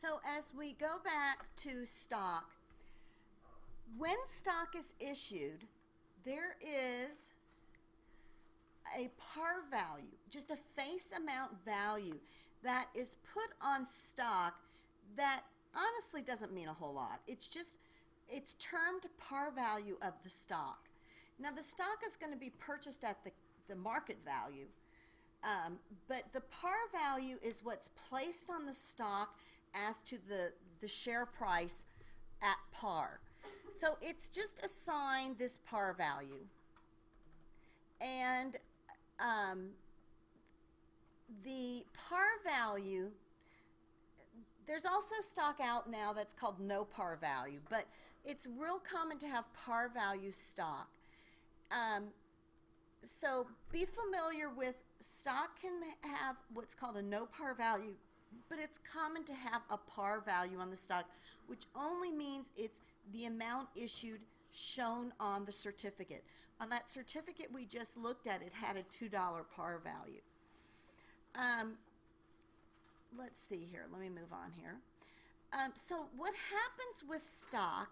So as we go back to stock, when stock is issued, there is a par value, just a face amount value that is put on stock that honestly doesn't mean a whole lot. It's termed par value of the stock. Now the stock is going to be purchased at the market value, but the par value is what's placed on the stock as to the share price at par. So it's just assigned this par value. And the par value, there's also stock out now that's called no par value, but it's real common to have par value stock. So be familiar with stock can have what's called a no par value, but it's common to have a par value on the stock, which only means it's the amount issued shown on the certificate. On that certificate we just looked at, it had a $2 par value. Let's see here. Let me move on here. So what happens with stock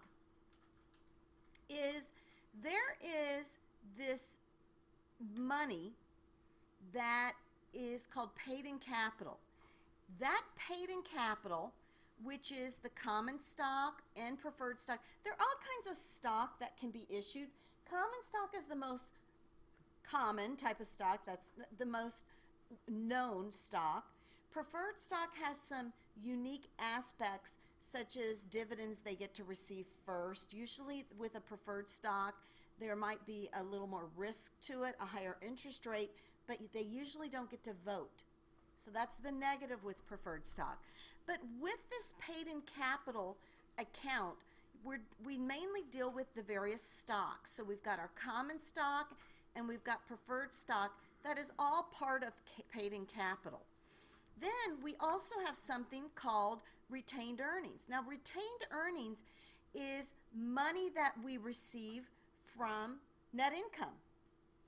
is there is this money that is called paid-in capital. That paid-in capital, which is the common stock and preferred stock, there are all kinds of stock that can be issued. Common stock is the most common type of stock. That's the most known stock. Preferred stock has some unique aspects, such as dividends they get to receive first. Usually with a preferred stock, there might be a little more risk to it, a higher interest rate, but they usually don't get to vote. So that's the negative with preferred stock. But with this paid-in capital account, we mainly deal with the various stocks. So we've got our common stock and we've got preferred stock. That is all part of paid-in capital. Then we also have something called retained earnings. Now retained earnings is money that we receive from net income.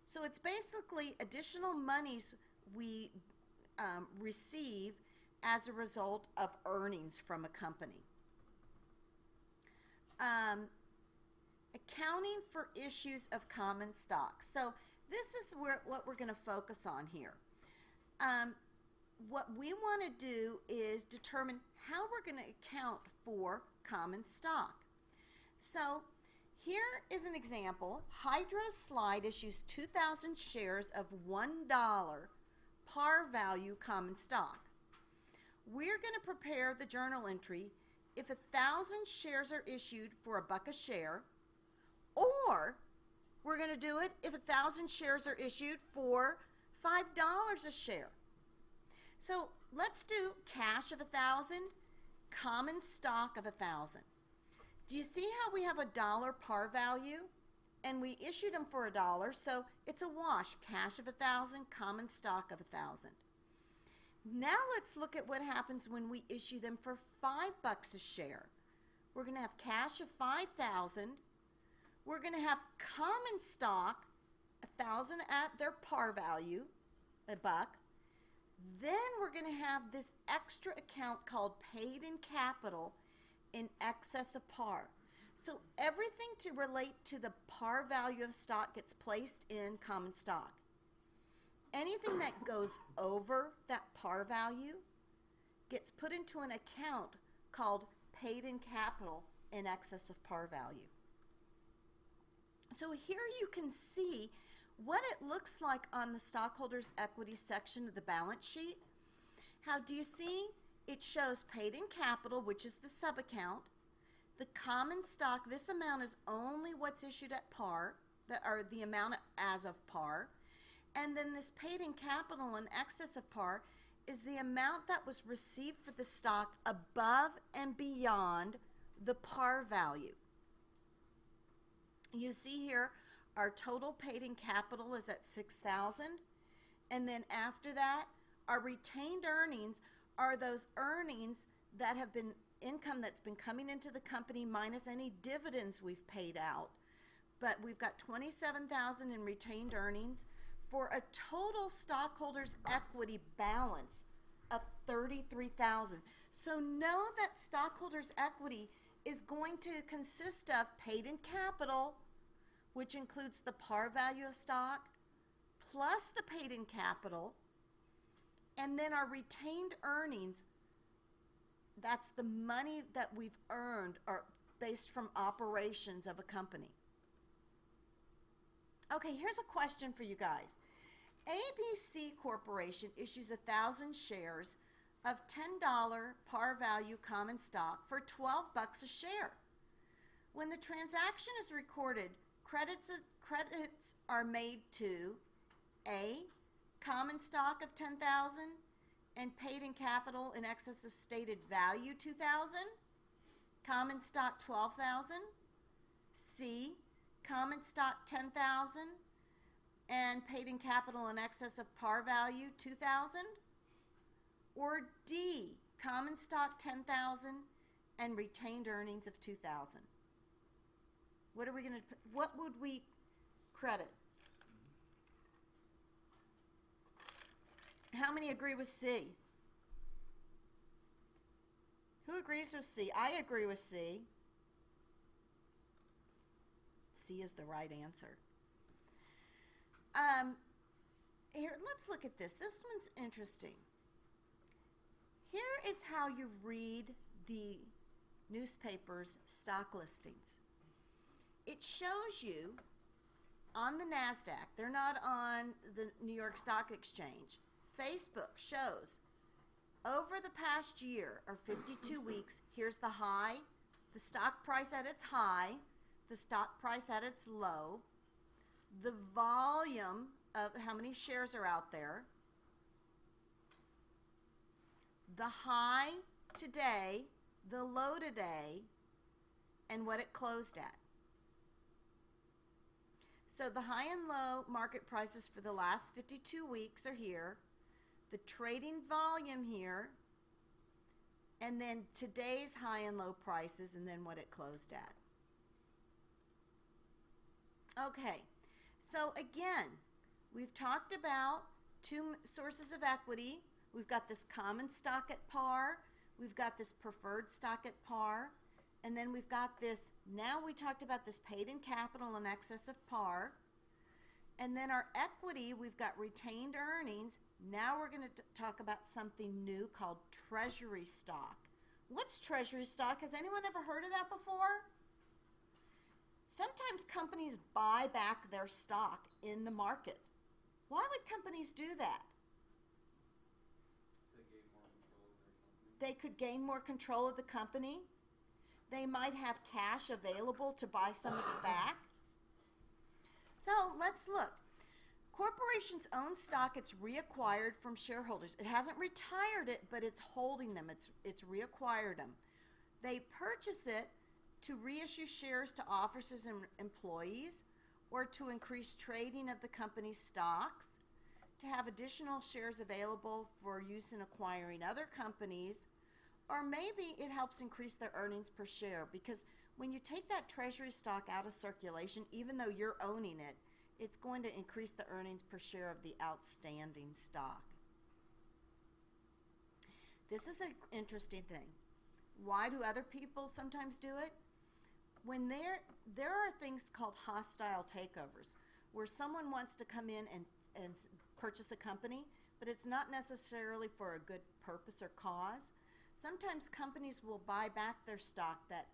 So it's basically additional monies we receive as a result of earnings from a company. Accounting for issues of common stock. So this is what we're going to focus on here. What we want to do is determine how we're going to account for common stock. So here is an example. Hydro Slide issues 2,000 shares of $1 par value common stock. We're going to prepare the journal entry if 1,000 shares are issued for $1 a share, or we're going to do it if 1,000 shares are issued for $5 a share. So let's do cash of 1,000, common stock of 1,000. Do you see how we have $1 par value? And we issued them for $1, so it's a wash. Cash of 1,000, common stock of 1,000. Now let's look at what happens when we issue them for $5 a share. We're going to have cash of 5,000. We're going to have common stock, 1,000 at their par value, $1. Then we're going to have this extra account called paid-in capital in excess of par. So everything to relate to the par value of stock gets placed in common stock. Anything that goes over that par value gets put into an account called paid-in capital in excess of par value. So here you can see what it looks like on the stockholders' equity section of the balance sheet. How do you see? It shows paid-in capital, which is the subaccount. The common stock, this amount is only what's issued at par, or the amount as of par. And then this paid-in capital in excess of par is the amount that was received for the stock above and beyond the par value. You see here our total paid-in capital is at $6,000, and then after that our retained earnings are those earnings that have been income that's been coming into the company minus any dividends we've paid out. But we've got $27,000 in retained earnings for a total stockholders equity balance of $33,000. So know that stockholders' equity is going to consist of paid-in capital, which includes the par value of stock, plus the paid-in capital, and then our retained earnings. That's the money that we've earned or based from operations of a company. Okay, here's a question for you guys. ABC Corporation issues 1,000 shares of $10 par value common stock for $12 a share. When the transaction is recorded, credits are made to A, common stock of $10,000 and paid-in capital in excess of stated value $2,000, common stock $12,000, C, common stock $10,000 and paid-in capital in excess of par value $2,000, or D, common stock $10,000 and retained earnings of $2,000. What would we credit? How many agree with C? Who agrees with C? I agree with C. C is the right answer. Here, let's look at this. This one's interesting. Here is how you read the newspaper's stock listings. It shows you on the NASDAQ. They're not on the New York Stock Exchange. Facebook shows over the past year or 52 weeks, here's the high, the stock price at its high, the stock price at its low, the volume of how many shares are out there, the high today, the low today, and what it closed at. So the high and low market prices for the last 52 weeks are here, the trading volume here, and then today's high and low prices, and then what it closed at. Okay, so again, we've talked about two sources of equity. We've got this common stock at par, we've got this preferred stock at par, and then we've got this, now we talked about this paid-in capital in excess of par, and then our equity, we've got retained earnings. Now we're going to talk about something new called Treasury stock. What's Treasury stock? Has anyone ever heard of that before? Sometimes companies buy back their stock in the market. Why would companies do that? They could gain more control of the company. They might have cash available to buy some of it back. So let's look. Corporations own stock it's reacquired from shareholders. It hasn't retired it, but it's holding them. It's reacquired them. They purchase it to reissue shares to officers and employees, or to increase trading of the company's stocks, to have additional shares available for use in acquiring other companies, or maybe it helps increase their earnings per share, because when you take that treasury stock out of circulation, even though you're owning it, it's going to increase the earnings per share of the outstanding stock. This is an interesting thing. Why do other people sometimes do it? When there are things called hostile takeovers, where someone wants to come in and purchase a company, but it's not necessarily for a good purpose or cause. Sometimes companies will buy back their stock that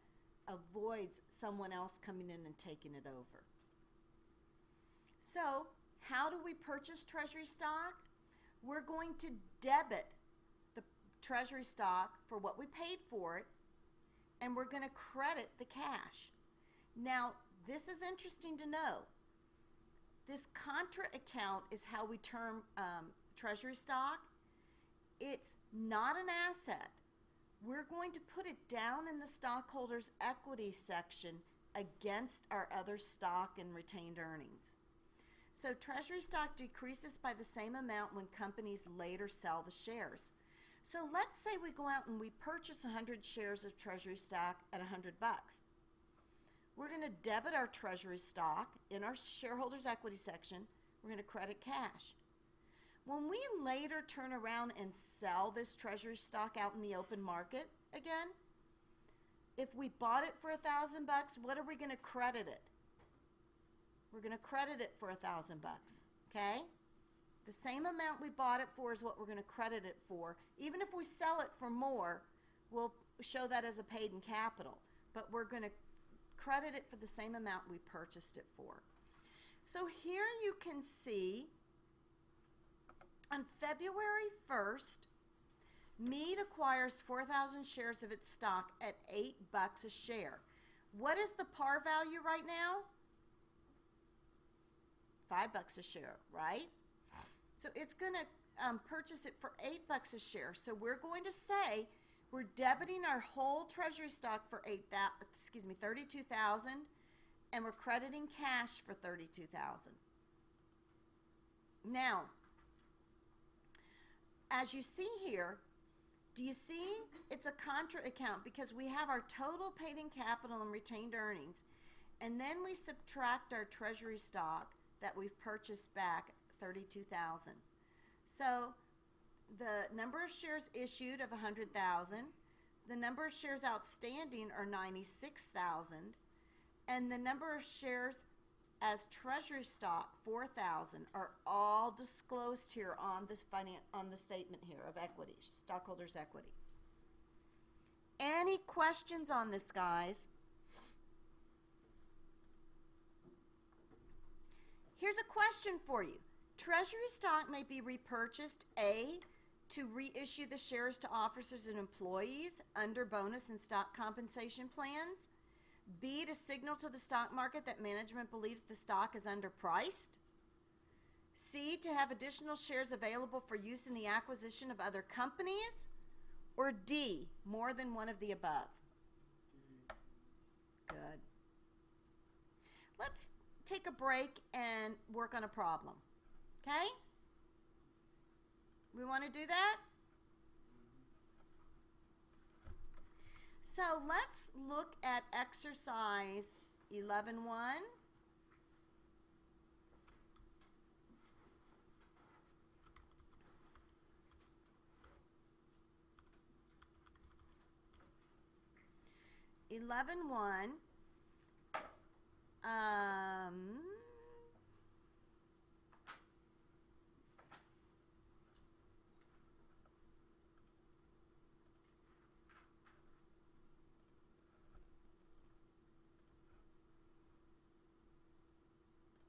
avoids someone else coming in and taking it over. So, how do we purchase treasury stock? We're going to debit the treasury stock for what we paid for it, and we're going to credit the cash. Now, this is interesting to know. This contra account is how we term treasury stock. It's not an asset. We're going to put it down in the stockholders' equity section against our other stock and retained earnings. So treasury stock decreases by the same amount when companies later sell the shares. So let's say we go out and we purchase 100 shares of treasury stock at $100. We're going to debit our treasury stock in our shareholders' equity section. We're going to credit cash. When we later turn around and sell this treasury stock out in the open market again, if we bought it for $1,000, what are we going to credit it? We're going to credit it for $1,000, okay? The same amount we bought it for is what we're going to credit it for. Even if we sell it for more, we'll show that as a paid in capital, but we're going to credit it for the same amount we purchased it for. So here you can see on February 1st, Mead acquires 4,000 shares of its stock at $8 a share. What is the par value right now? $5 a share, right? So it's going to purchase it for $8 a share. So we're going to say we're debiting our whole treasury stock for $32,000, and we're crediting cash for $32,000. Now, as you see here, do you see it's a contra account because we have our total paid in capital and retained earnings, and then we subtract our treasury stock that we've purchased back, $32,000. So the number of shares issued of 100,000, the number of shares outstanding are 96,000, and the number of shares as treasury stock, 4,000, are all disclosed here on the statement here of equity, stockholders' equity. Any questions on this, guys? Here's a question for you. Treasury stock may be repurchased, A, to reissue the shares to officers and employees under bonus and stock compensation plans, B, to signal to the stock market that management believes the stock is underpriced, C, to have additional shares available for use in the acquisition of other companies, or D, more than one of the above. Good. Let's take a break and work on a problem. Okay? We want to do that? So let's look at exercise 11.1.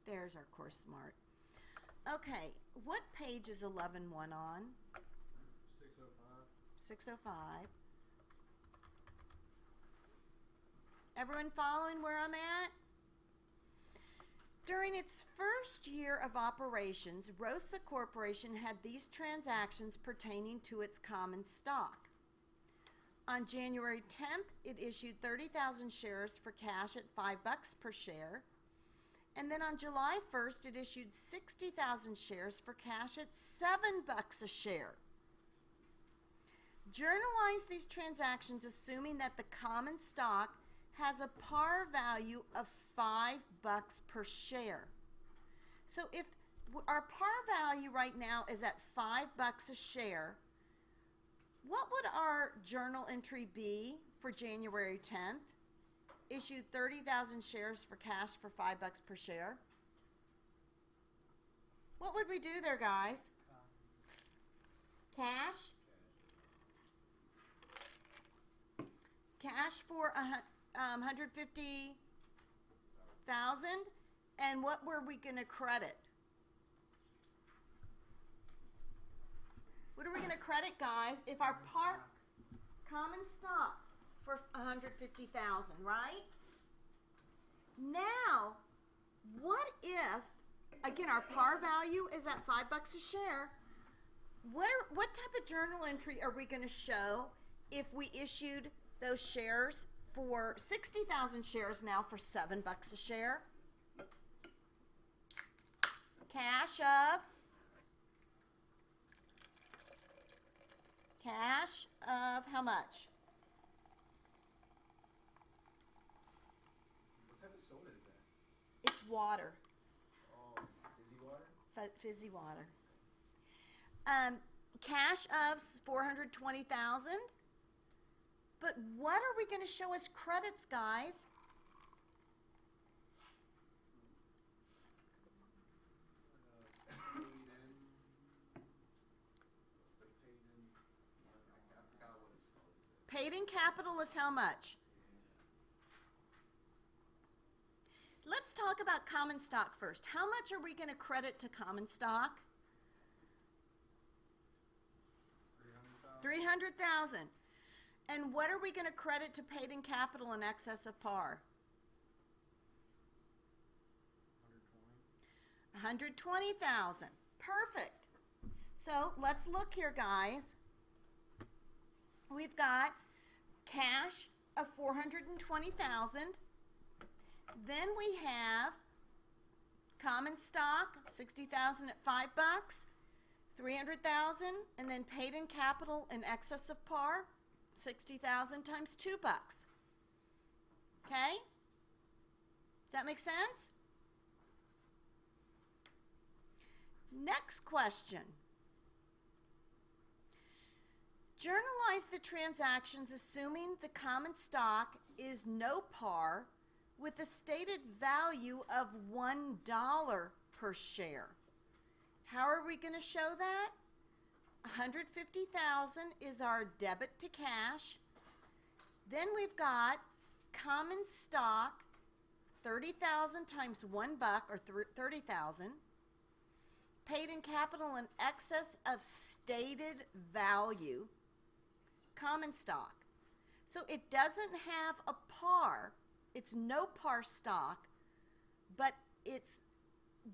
There's our course smart. Okay, what page is 11.1 on? 605. 605. Everyone following where I'm at? During its first year of operations, ROSA Corporation had these transactions pertaining to its common stock. On January 10th, it issued 30,000 shares for cash at $5 per share. And then on July 1st, it issued 60,000 shares for cash at $7 a share. Journalize these transactions assuming that the common stock has a par value of $5 per share. So if our par value right now is at $5 a share, what would our journal entry be for January 10th? Issued 30,000 shares for cash for $5 per share. What would we do there, guys? Cash? Cash for 150,000. And what were we going to credit? What are we going to credit, guys, if our common stock for 150,000, right? Now, what if, again, our par value is at $5 a share? What type of journal entry are we going to show if we issued those shares for 60,000 shares now for $7 a share? Cash of how much? What type of soda is that? It's water. Oh, fizzy water? Fizzy water. Cash of 420,000. But what are we going to show as credits, guys? Paid in capital is how much? Let's talk about common stock first. How much are we going to credit to common stock? 300,000. And what are we going to credit to paid in capital in excess of par? 120,000. Perfect. So let's look here, guys. We've got cash of 420,000. Then we have common stock, 60,000 at $5, 300,000, and then paid in capital in excess of par, 60,000 times $2. Okay? Does that make sense? Next question. Journalize the transactions assuming the common stock is no par with a stated value of $1 per share. How are we going to show that? 150,000 is our debit to cash. Then we've got common stock, 30,000 times $1 or 30,000. Paid in capital in excess of stated value, common stock. So it doesn't have a par. It's no par stock, but it's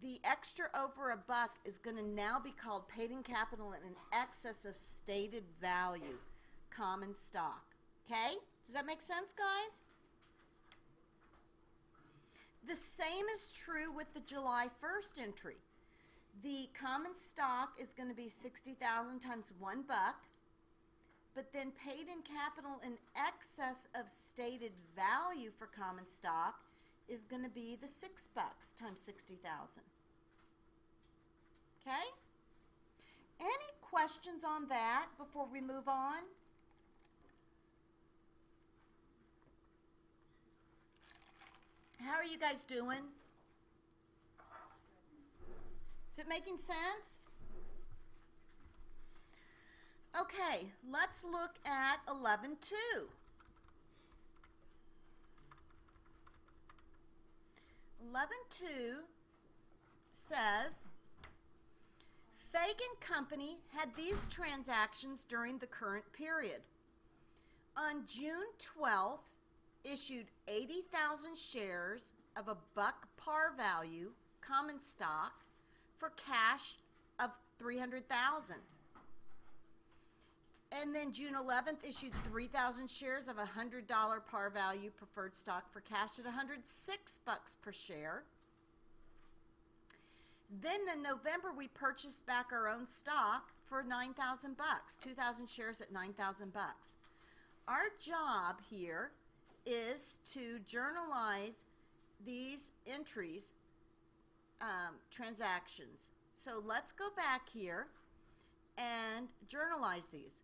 the extra over $1 is going to now be called paid in capital in excess of stated value, common stock. Okay? Does that make sense, guys? The same is true with the July 1st entry. The common stock is going to be 60,000 times $1, but then paid in capital in excess of stated value for common stock is going to be the $6 times 60,000. Okay? Any questions on that before we move on? How are you guys doing? Is it making sense? Okay, let's look at 11.2. 11.2 says, Fagan Company had these transactions during the current period. On June 12th, issued 80,000 shares of a $1 par value common stock for cash of 300,000. And then June 11th issued 3,000 shares of a $100 par value preferred stock for cash at $106 per share. Then in November we purchased back our own stock for $9,000, 2,000 shares at $9,000. Our job here is to journalize these entries, transactions. So let's go back here and journalize these.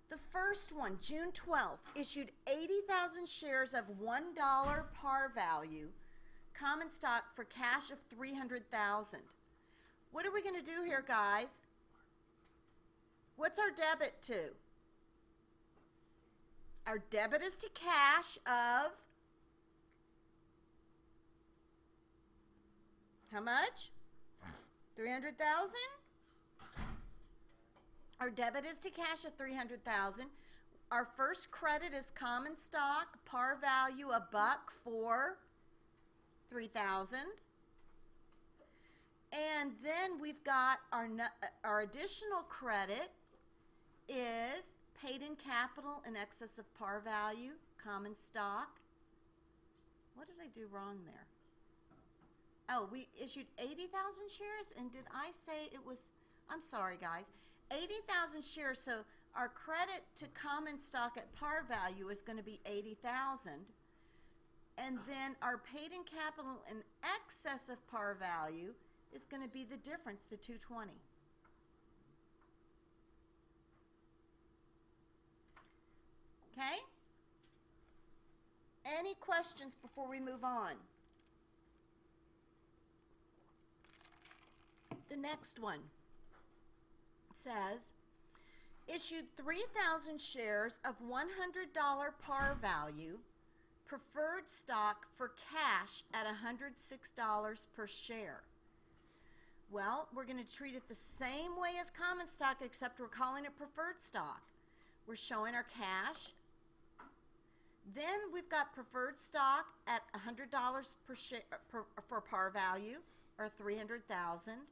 The first one, June 12th, issued 80,000 shares of $1 par value common stock for cash of 300,000. What are we going to do here, guys? What's our debit to? Our debit is to cash of how much? 300,000? Our debit is to cash of 300,000. Our first credit is common stock, par value $1 for 3,000. And then we've got our additional credit is paid in capital in excess of par value, common stock. What did I do wrong there? Oh, we issued 80,000 shares, and did I say it was, I'm sorry guys, 80,000 shares, so our credit to common stock at par value is going to be 80,000, and then our paid in capital in excess of par value is going to be the difference, the 220. Okay? Any questions before we move on? The next one says, issued 3,000 shares of $100 par value preferred stock for cash at $106 per share. Well, we're going to treat it the same way as common stock, except we're calling it preferred stock. We're showing our cash. Then we've got preferred stock at $100 per share for par value, or $300,000.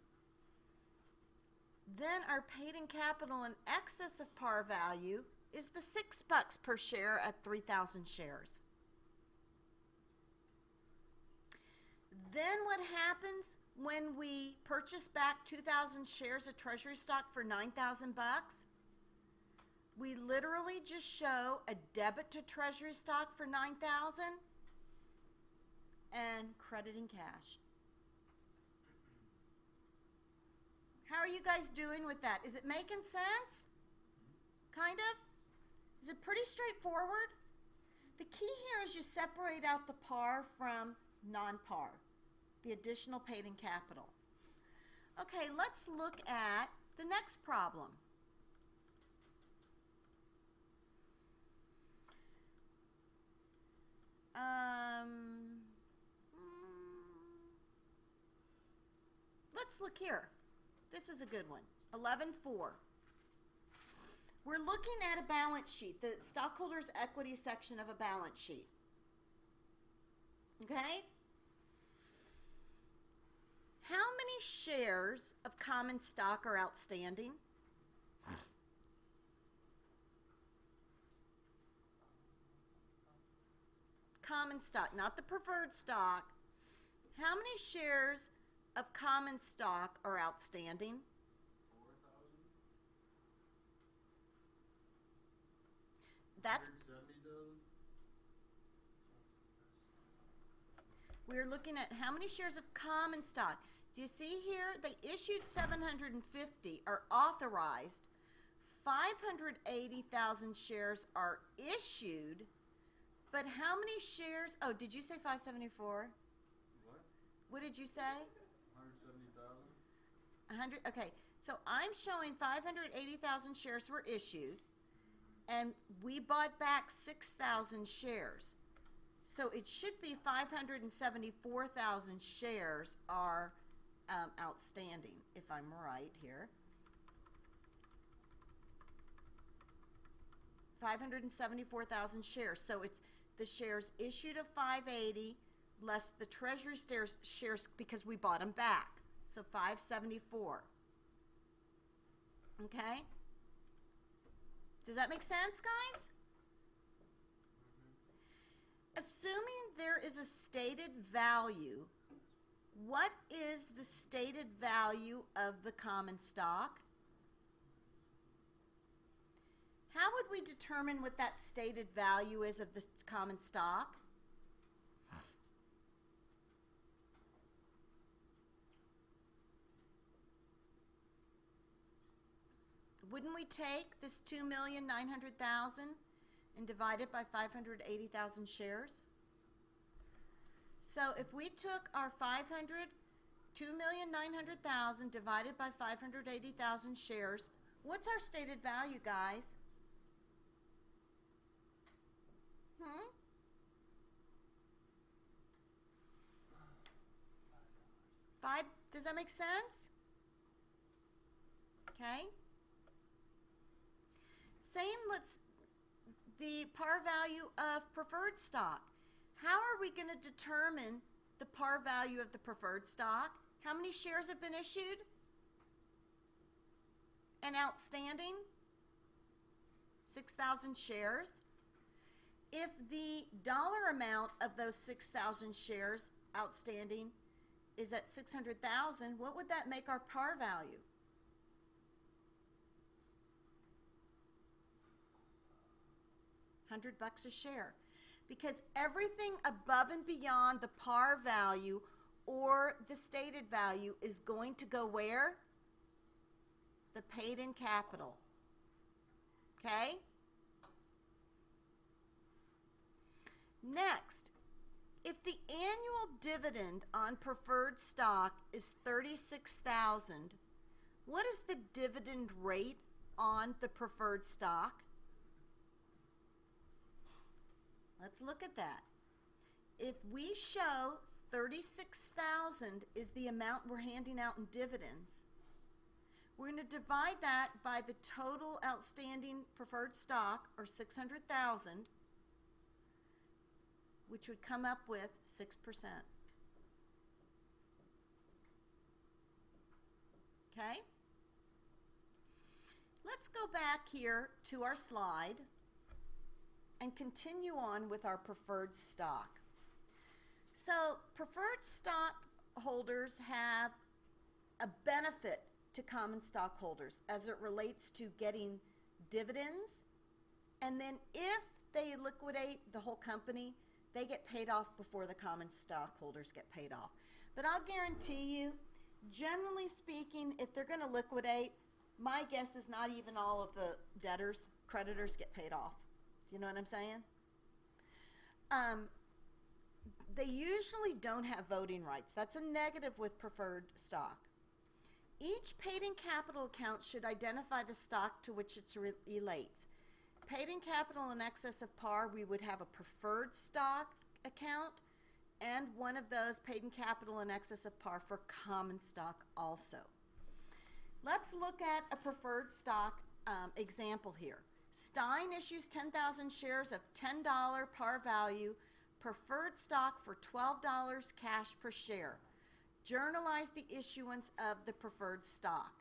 Then our paid-in capital in excess of par value is the $6 per share at 3,000 shares. Then what happens when we purchase back 2,000 shares of Treasury stock for $9,000? We literally just show a debit to Treasury stock for $9,000 and credit in cash. How are you guys doing with that? Is it making sense? Kind of? Is it pretty straightforward? The key here is you separate out the par from non-par, the additional paid-in capital. Okay, let's look at the next problem. Let's look here. This is a good one. 11.4. We're looking at a balance sheet, the stockholders' equity section of a balance sheet. Okay? How many shares of common stock are outstanding? Common stock, not the preferred stock. How many shares of common stock are outstanding? 4,000? That's 170,000? We're looking at how many shares of common stock. Do you see here? They issued 750, are authorized. 580,000 shares are issued, but how many shares? Oh, did you say 574? What? What did you say? 170,000? 100. Okay, so I'm showing 580,000 shares were issued, and we bought back 6,000 shares. So it should be 574,000 shares are outstanding, if I'm right here. 574,000 shares. So it's the shares issued of 580 less the Treasury shares because we bought them back. So 574. Okay? Does that make sense, guys? Assuming there is a stated value, what is the stated value of the common stock? How would we determine what that stated value is of the common stock? Wouldn't we take this 2,900,000 and divide it by 580,000 shares? So if we took our 2,900,000 divided by 580,000 shares, what's our stated value, guys? $5? Does that make sense? Okay. Same, the par value of preferred stock. How are we going to determine the par value of the preferred stock? How many shares have been issued and outstanding? 6,000 shares. If the dollar amount of those 6,000 shares outstanding is at 600,000, what would that make our par value? $100 a share, because everything above and beyond the par value or the stated value is going to go where? The paid-in capital. Okay? If the annual dividend on preferred stock is $36,000, what is the dividend rate on the preferred stock? Let's look at that. If we show $36,000 is the amount we're handing out in dividends, we're going to divide that by the total outstanding preferred stock, or $600,000, which would come up with 6%. Okay? Let's go back here to our slide and continue on with our preferred stock. So preferred stockholders have a benefit to common stockholders as it relates to getting dividends, and then if they liquidate the whole company, they get paid off before the common stockholders get paid off. But I'll guarantee you, generally speaking, if they're going to liquidate, my guess is not even all of the creditors get paid off. You know what I'm saying? They usually don't have voting rights. That's a negative with preferred stock. Each paid-in capital account should identify the stock to which it relates. Paid-in capital in excess of par, we would have a preferred stock account, and one of those paid-in capital in excess of par for common stock also. Let's look at a preferred stock example here. Stein issues 10,000 shares of $10 par value preferred stock for $12 cash per share. Journalize the issuance of the preferred stock.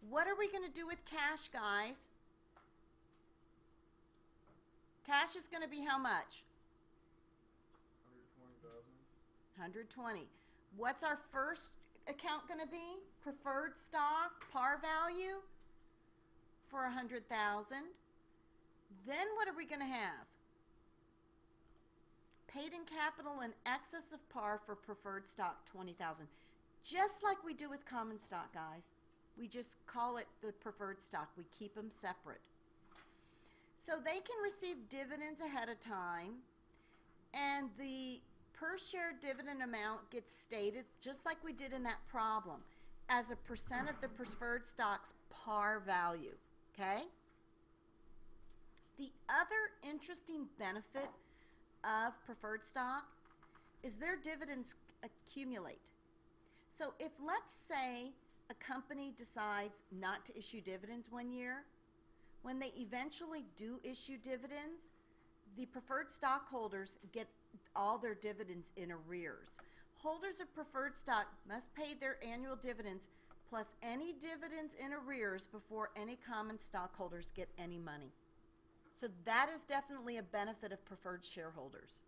What are we going to do with cash, guys? Cash is going to be how much? 120. What's our first account going to be? Preferred stock, par value for 100,000. Then what are we going to have? Paid-in capital in excess of par for preferred stock, 20,000. Just like we do with common stock, guys. We just call it the preferred stock. We keep them separate. So they can receive dividends ahead of time, and the per share dividend amount gets stated, just like we did in that problem, as a percent of the preferred stock's par value, okay? The other interesting benefit of preferred stock is their dividends accumulate. So if, let's say, a company decides not to issue dividends one year, when they eventually do issue dividends, the preferred stockholders get all their dividends in arrears. Holders of preferred stock must pay their annual dividends plus any dividends in arrears before any common stockholders get any money. So that is definitely a benefit of preferred shareholders.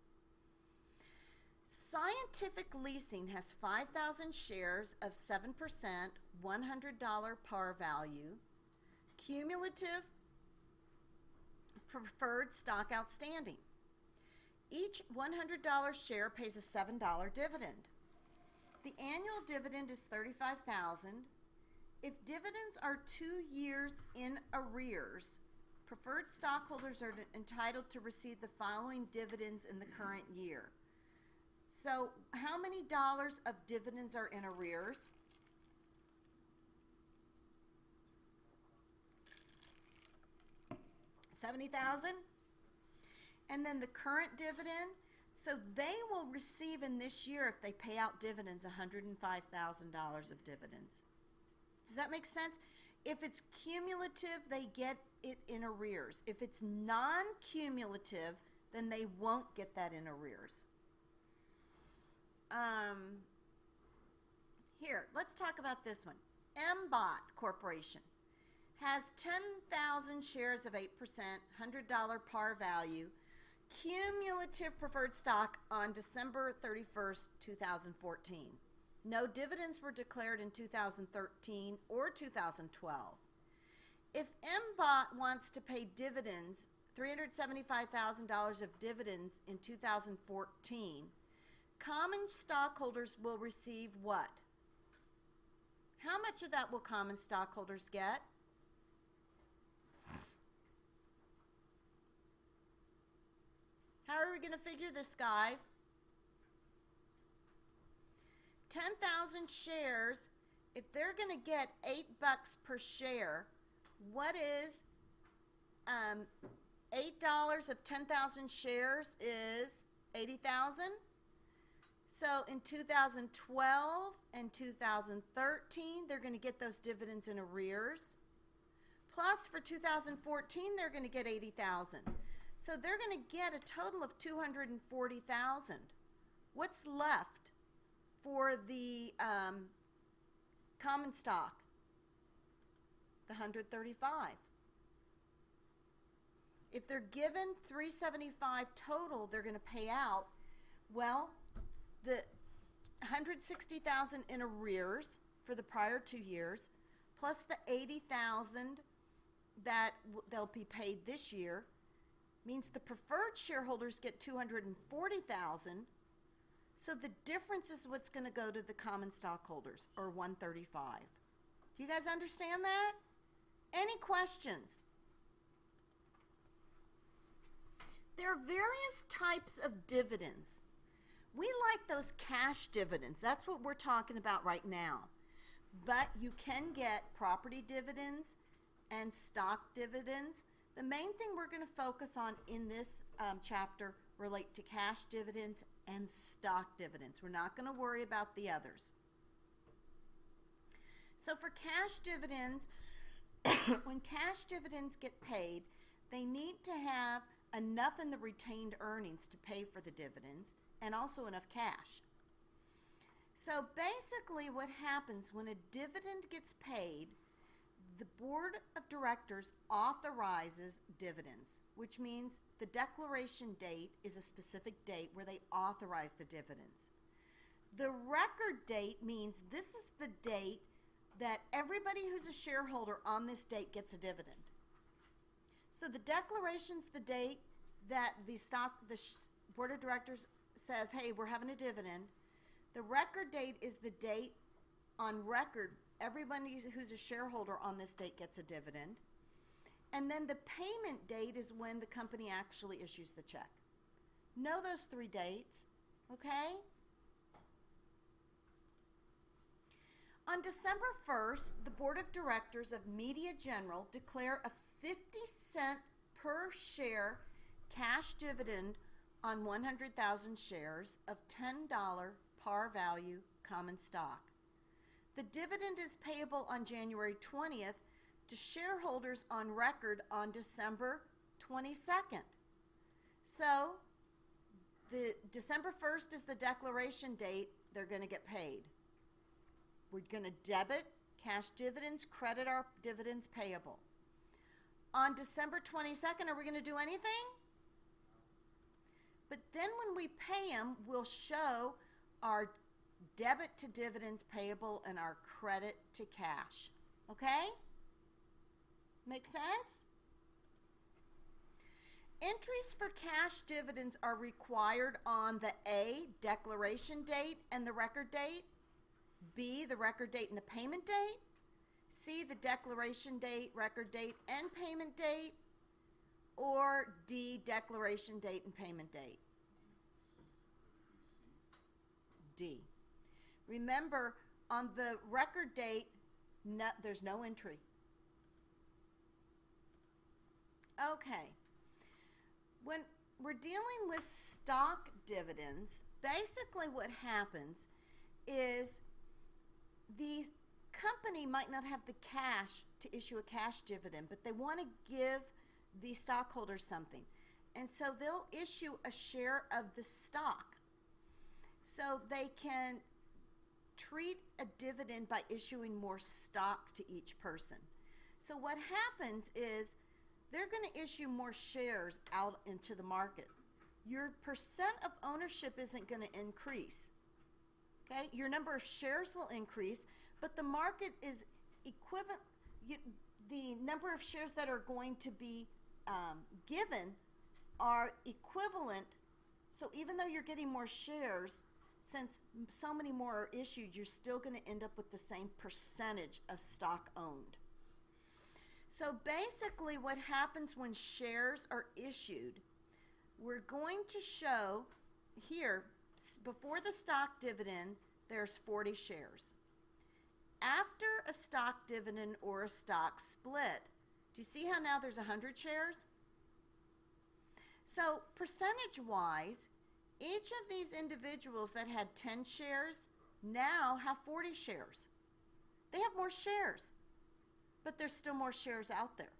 Scientific Leasing has 5,000 shares of 7%, $100 par value, cumulative preferred stock outstanding. Each $100 share pays a $7 dividend. The annual dividend is $35,000. If dividends are 2 years in arrears, preferred stockholders are entitled to receive the following dividends in the current year. So how many dollars of dividends are in arrears? $70,000? And then the current dividend, so they will receive in this year, if they pay out dividends, $105,000 of dividends. Does that make sense? If it's cumulative, they get it in arrears. If it's non-cumulative, then they won't get that in arrears. Here, let's talk about this one. MBOT Corporation has 10,000 shares of 8%, $100 par value, cumulative preferred stock on December 31st, 2014. No dividends were declared in 2013 or 2012. If MBOT wants to pay dividends, $375,000 of dividends in 2014, common stockholders will receive what? How much of that will common stockholders get? How are we going to figure this, guys? 10,000 shares, if they're going to get $8 per share, what is $8 of 10,000 shares is 80,000? So in 2012 and 2013, they're going to get those dividends in arrears. Plus for 2014, they're going to get 80,000. So they're going to get a total of 240,000. What's left for the common stock? The 135. If they're given 375 total, they're going to pay out, well, the 160,000 in arrears for the prior 2 years, plus the 80,000 that they'll be paid this year, means the preferred shareholders get 240,000. So the difference is what's going to go to the common stockholders, or 135. Do you guys understand that? Any questions? There are various types of dividends. We like those cash dividends. That's what we're talking about right now. But you can get property dividends and stock dividends. The main thing we're going to focus on in this chapter relate to cash dividends and stock dividends. We're not going to worry about the others. So for cash dividends, when cash dividends get paid, they need to have enough in the retained earnings to pay for the dividends and also enough cash. So basically what happens when a dividend gets paid, the board of directors authorizes dividends, which means the declaration date is a specific date where they authorize the dividends. The record date means this is the date that everybody who's a shareholder on this date gets a dividend. So the declaration's the date that the board of directors says, hey, we're having a dividend. The record date is the date on record everybody who's a shareholder on this date gets a dividend. And then the payment date is when the company actually issues the check. Know those 3 dates, okay? On December 1st, the board of directors of Media General declare a 50-cent per share cash dividend on 100,000 shares of $10 par value common stock. The dividend is payable on January 20th to shareholders on record on December 22nd. So the December 1st is the declaration date they're going to get paid. We're going to debit cash dividends, credit our dividends payable. On December 22nd, are we going to do anything? But then when we pay them, we'll show our debit to dividends payable and our credit to cash. Okay? Make sense? Entries for cash dividends are required on the A, declaration date and the record date, B, the record date and the payment date, C, the declaration date, record date, and payment date, or D, declaration date and payment date. D. Remember, on the record date, there's no entry. Okay. When we're dealing with stock dividends, basically what happens is the company might not have the cash to issue a cash dividend, but they want to give the stockholders something. And so they'll issue a share of the stock. So they can treat a dividend by issuing more stock to each person. So what happens is they're going to issue more shares out into the market. Your percent of ownership isn't going to increase. Okay? Your number of shares will increase, but the market is equivalent. The number of shares that are going to be given are equivalent. So even though you're getting more shares, since so many more are issued, you're still going to end up with the same percentage of stock owned. So basically what happens when shares are issued, we're going to show here, before the stock dividend, there's 40 shares. After a stock dividend or a stock split, do you see how now there's 100 shares? So percentage-wise, each of these individuals that had 10 shares now have 40 shares. They have more shares, but there's still more shares out there.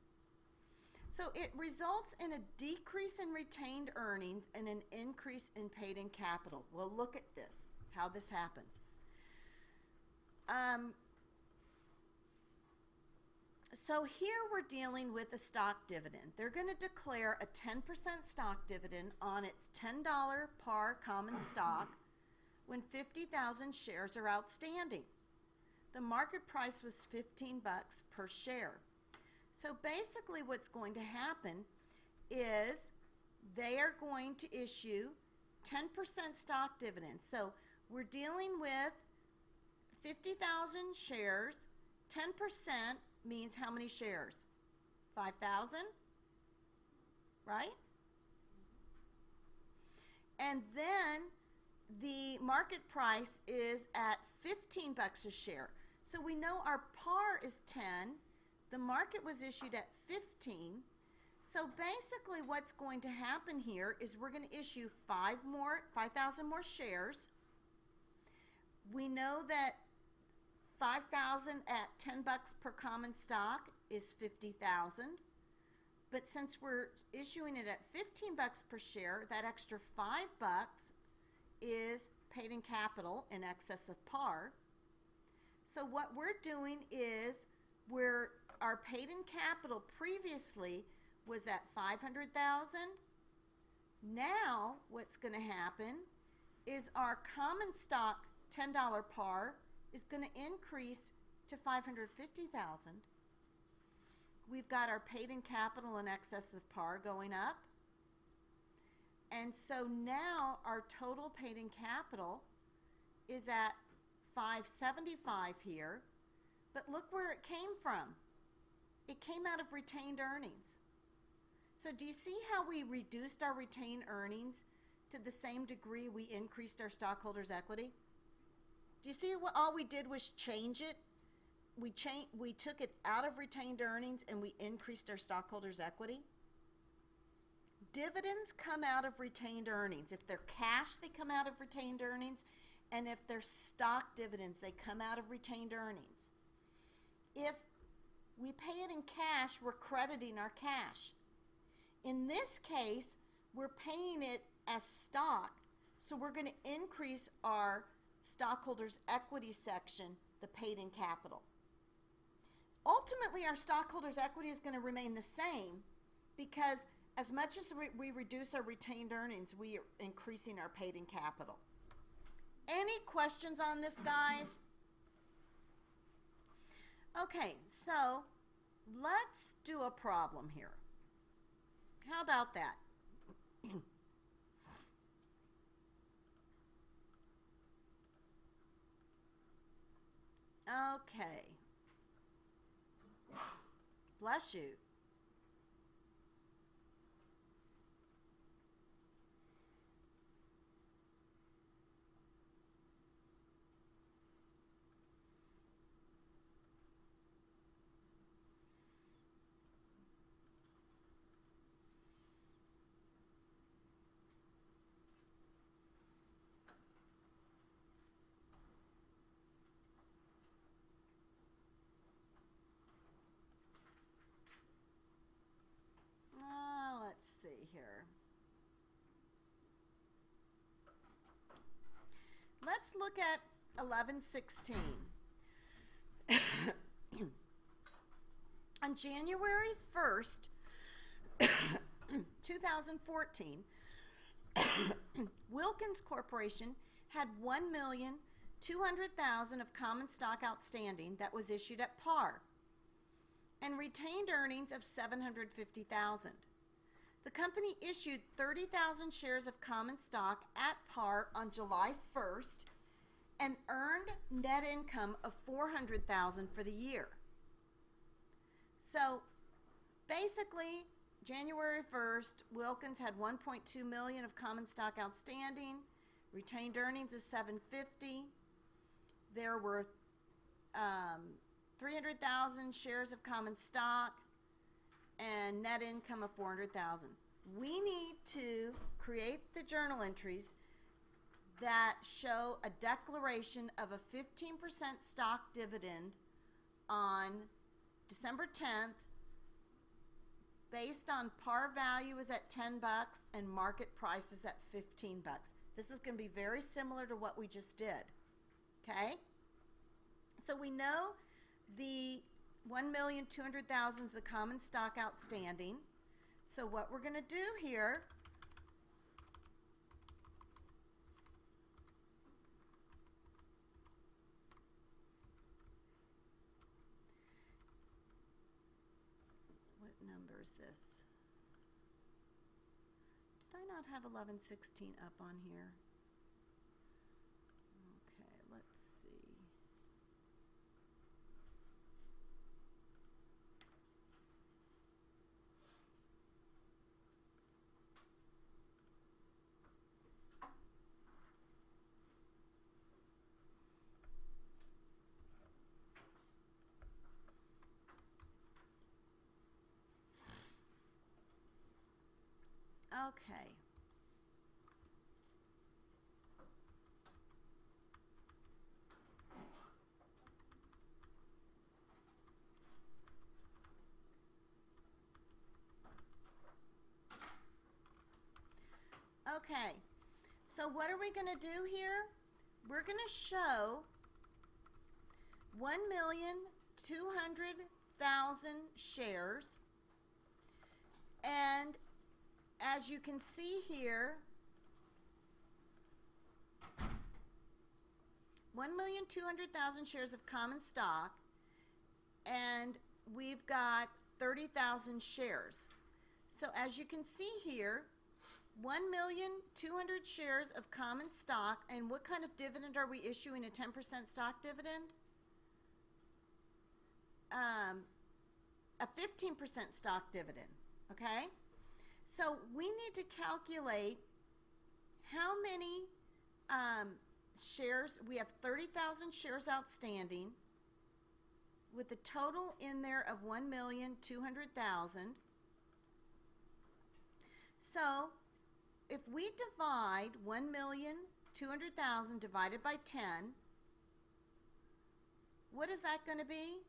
So it results in a decrease in retained earnings and an increase in paid-in capital. Well, look at this, how this happens. So here we're dealing with a stock dividend. They're going to declare a 10% stock dividend on its $10 par common stock when 50,000 shares are outstanding. The market price was 15 bucks per share. So basically what's going to happen is they are going to issue 10% stock dividends. So we're dealing with 50,000 shares. 10% means how many shares? 5,000, right? And then the market price is at 15 bucks a share. So we know our par is 10. The market was issued at 15. So basically what's going to happen here is we're going to issue 5,000 more shares. We know that 5,000 at 10 bucks per common stock is 50,000. But since we're issuing it at 15 bucks per share, that extra 5 bucks is paid-in capital in excess of par. So what we're doing is our paid-in capital previously was at 500,000. Now what's going to happen is our common stock $10 par is going to increase to 550,000. We've got our paid-in capital in excess of par going up. And so now our total paid-in capital is at 575 here. But look where it came from. It came out of retained earnings. So do you see how we reduced our retained earnings to the same degree we increased our stockholders' equity? Do you see what all we did was change it? We took it out of retained earnings and we increased our stockholders' equity. Dividends come out of retained earnings. If they're cash, they come out of retained earnings. And if they're stock dividends, they come out of retained earnings. If we pay it in cash, we're crediting our cash. In this case, we're paying it as stock, so we're going to increase our stockholders' equity section, the paid-in capital. Ultimately, our stockholders' equity is going to remain the same because as much as we reduce our retained earnings, we are increasing our paid-in capital. Any questions on this, guys? Okay, so let's do a problem here. How about that? Okay. Bless you. Let's see here. Let's look at 11:16. On January 1st, 2014, Wilkins Corporation had 1,200,000 of common stock outstanding that was issued at par and retained earnings of 750,000. The company issued 30,000 shares of common stock at par on July 1st and earned net income of 400,000 for the year. So basically, January 1st, Wilkins had 1.2 million of common stock outstanding, retained earnings of 750. there were 300,000 shares of common stock and net income of 400,000. We need to create the journal entries that show a declaration of a 15% stock dividend on December 10th based on par value is at $10 and market price is at $15. This is going to be very similar to what we just did. Okay? So we know the 1,200,000 is the common stock outstanding. So what we're going to do here what number is this? Did I not have 1116 up on here? Okay, let's see. Okay. Okay, so what are we going to do here? We're going to show 1,200,000 shares, and as you can see here, 1,200,000 shares of common stock, and we've got 30,000 shares. So as you can see here, 1,200,000 shares of common stock, and what kind of dividend are we issuing? A 10% stock dividend? A 15% stock dividend, okay? So we need to calculate how many shares. We have 30,000 shares outstanding with a total in there of 1,200,000. So if we divide 1,200,000 divided by 10, what is that going to be?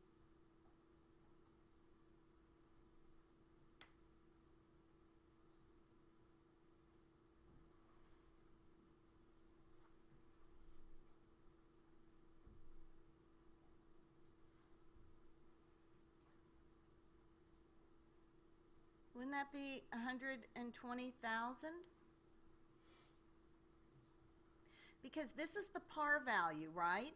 Wouldn't that be 120,000? Because this is the par value, right?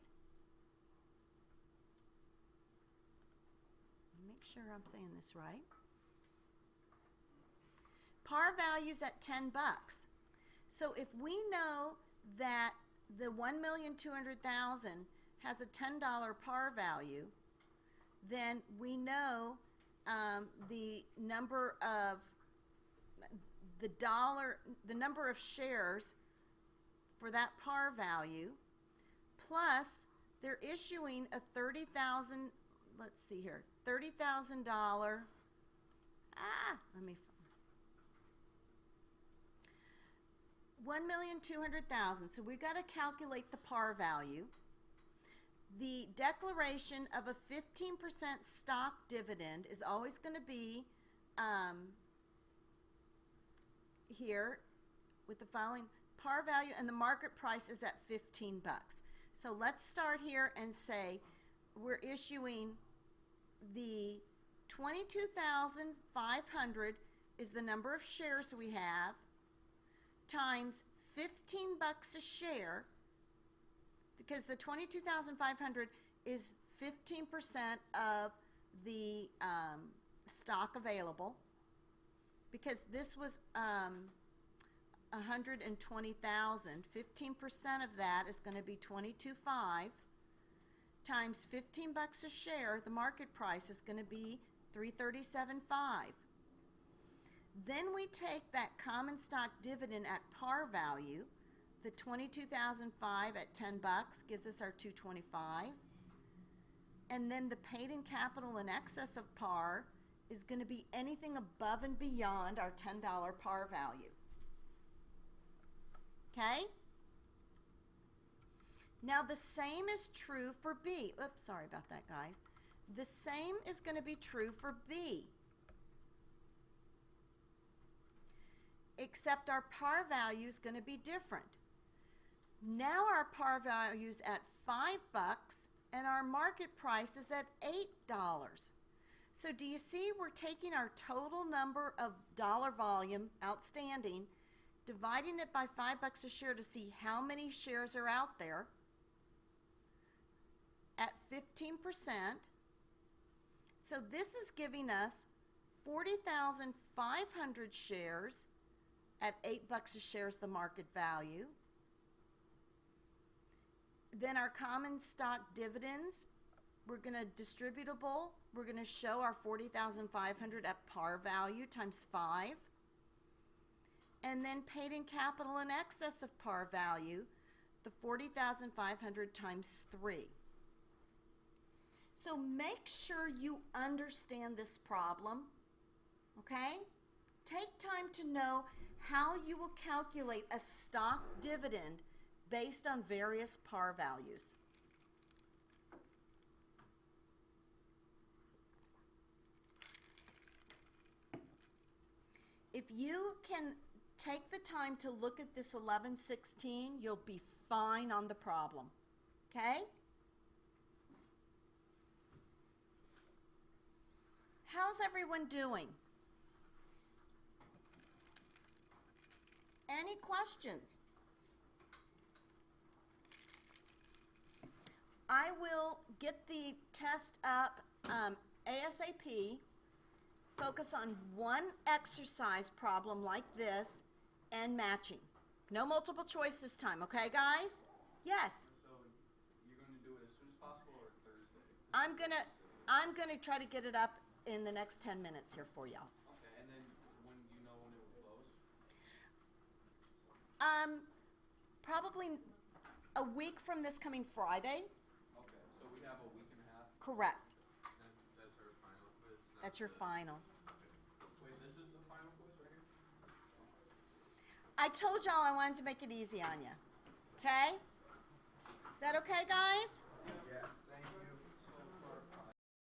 Make sure I'm saying this right. Par value's at $10. So if we know that the 1,200,000 has a $10 par value, then we know the number of shares for that par value, plus they're issuing a $30,000. Let's see here, $30,000. Let me. 1,200,000. So we've got to calculate the par value. The declaration of a 15% stock dividend is always going to be here with the following par value, and the market price is at $15. So let's start here and say we're issuing the 22,500 is the number of shares we have times $15 a share, because the 22,500 is 15% of the stock available, because this was 120,000. 15% of that is going to be 22.5 times $15 a share. The market price is going to be $337.5. Then we take that common stock dividend at par value, the 22,005 at 10 bucks gives us our 225. And then the paid-in capital in excess of par is going to be anything above and beyond our $10 par value. Okay? Now the same is true for B. Oops, sorry about that, guys. The same is going to be true for B. Except our par value is going to be different. Now our par value is at 5 bucks and our market price is at $8. So do you see we're taking our total number of dollar volume outstanding, dividing it by 5 bucks a share to see how many shares are out there at 15%. So this is giving us 40,500 shares at 8 bucks a share is the market value. Then our common stock dividends, we're going to distributable, we're going to show our 40,500 at par value times 5. And then paid in capital in excess of par value, the 40,500 times 3. So make sure you understand this problem, okay? Take time to know how you will calculate a stock dividend based on various par values. If you can take the time to look at this 1116, you'll be fine on the problem, okay? How's everyone doing? Any questions? I will get the test up ASAP. Focus on one exercise problem like this and matching. No multiple choice this time, okay, guys? Yes. So you're going to do it as soon as possible or Thursday? I'm gonna try to get it up in the next 10 minutes here for y'all. Okay, and then when do you know when it will close? Probably a week from this coming Friday. Okay, so we have a week and a half? Correct. That's our final quiz? Not That's your the- final. Wait, this is the final quiz right here? I told y'all I wanted to make it easy on you. Okay? Is that okay, guys?